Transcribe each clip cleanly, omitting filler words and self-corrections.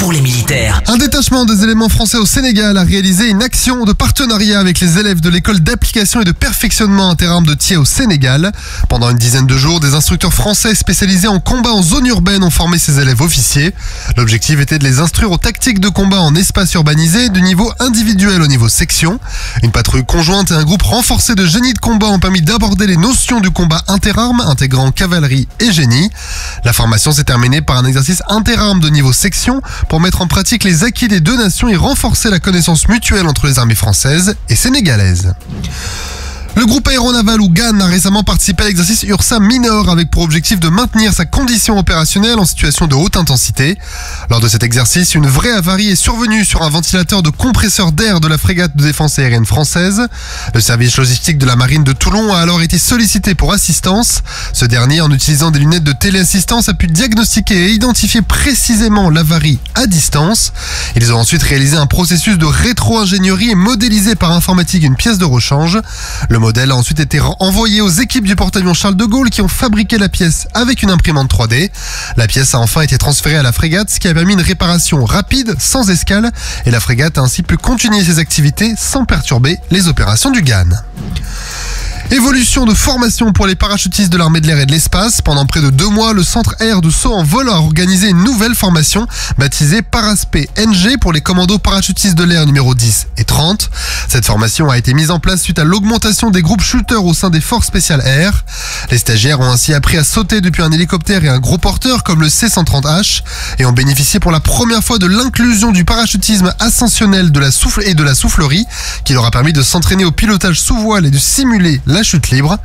pour les militaires. Un détachement des éléments français au Sénégal a réalisé une action de partenariat avec les élèves de l'école d'application et de perfectionnement interarmes de Thiès au Sénégal. Pendant une dizaine de jours, des instructeurs français spécialisés en combat en zone urbaine ont formé ces élèves officiers. L'objectif était de les instruire aux tactiques de combat en espace urbanisé, du niveau individuel au niveau section. Une patrouille conjointe et un groupe renforcé de génie de combat ont permis d'aborder les notions du combat interarmes, intégrant cavalerie et génie. La formation s'est terminée par un exercice interarmes de niveau section pour mettre en pratique les acquis des deux nations et renforcer la connaissance mutuelle entre les armées françaises et sénégalaises. Le groupe aéronaval ou GAN a récemment participé à l'exercice Ursa Minor avec pour objectif de maintenir sa condition opérationnelle en situation de haute intensité. Lors de cet exercice, une vraie avarie est survenue sur un ventilateur de compresseur d'air de la frégate de défense aérienne française. Le service logistique de la marine de Toulon a alors été sollicité pour assistance. Ce dernier, en utilisant des lunettes de téléassistance, a pu diagnostiquer et identifier précisément l'avarie à distance. Ils ont ensuite réalisé un processus de rétro-ingénierie et modélisé par informatique une pièce de rechange. Le modèle a ensuite été envoyé aux équipes du porte-avions Charles de Gaulle qui ont fabriqué la pièce avec une imprimante 3D. La pièce a enfin été transférée à la frégate, ce qui a permis une réparation rapide, sans escale, et la frégate a ainsi pu continuer ses activités sans perturber les opérations du GAN. Évolution de formation pour les parachutistes de l'armée de l'air et de l'espace. Pendant près de 2 mois, le centre air de saut en vol a organisé une nouvelle formation baptisée Paraspé NG pour les commandos parachutistes de l'air numéro 10 et 30. Cette formation a été mise en place suite à l'augmentation des groupes shooters au sein des forces spéciales air. Les stagiaires ont ainsi appris à sauter depuis un hélicoptère et un gros porteur comme le C-130H et ont bénéficié pour la première fois de l'inclusion du parachutisme ascensionnel de la soufflerie qui leur a permis de s'entraîner au pilotage sous voile et de simuler la chute libre.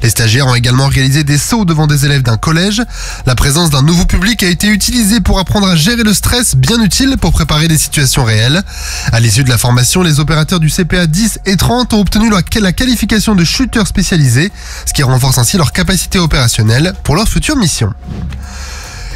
Les stagiaires ont également réalisé des sauts devant des élèves d'un collège. La présence d'un nouveau public a été utilisée pour apprendre à gérer le stress, bien utile pour préparer des situations réelles. À l'issue de la formation, les opérateurs du CPA 10 et 30 ont obtenu la qualification de chuteurs spécialisés, ce qui renforce ainsi leur capacité opérationnelle pour leur future mission.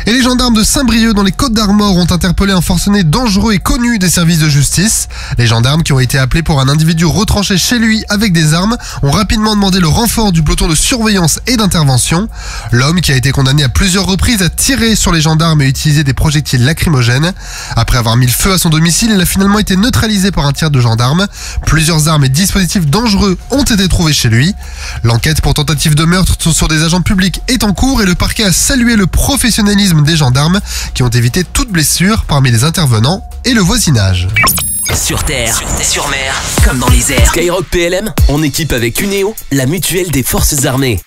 Et les gendarmes de Saint-Brieuc dans les Côtes-d'Armor ont interpellé un forcené dangereux et connu des services de justice. Les gendarmes qui ont été appelés pour un individu retranché chez lui avec des armes ont rapidement demandé le renfort du peloton de surveillance et d'intervention. L'homme qui a été condamné à plusieurs reprises a tiré sur les gendarmes et utilisé des projectiles lacrymogènes. Après avoir mis le feu à son domicile, il a finalement été neutralisé par un tir de gendarme. Plusieurs armes et dispositifs dangereux ont été trouvés chez lui. L'enquête pour tentative de meurtre sur des agents publics est en cours et le parquet a salué le professionnalisme des gendarmes qui ont évité toute blessure parmi les intervenants et le voisinage. Sur terre, sur mer, comme dans les airs. Skyrock PLM, en équipe avec Uneo, la mutuelle des forces armées.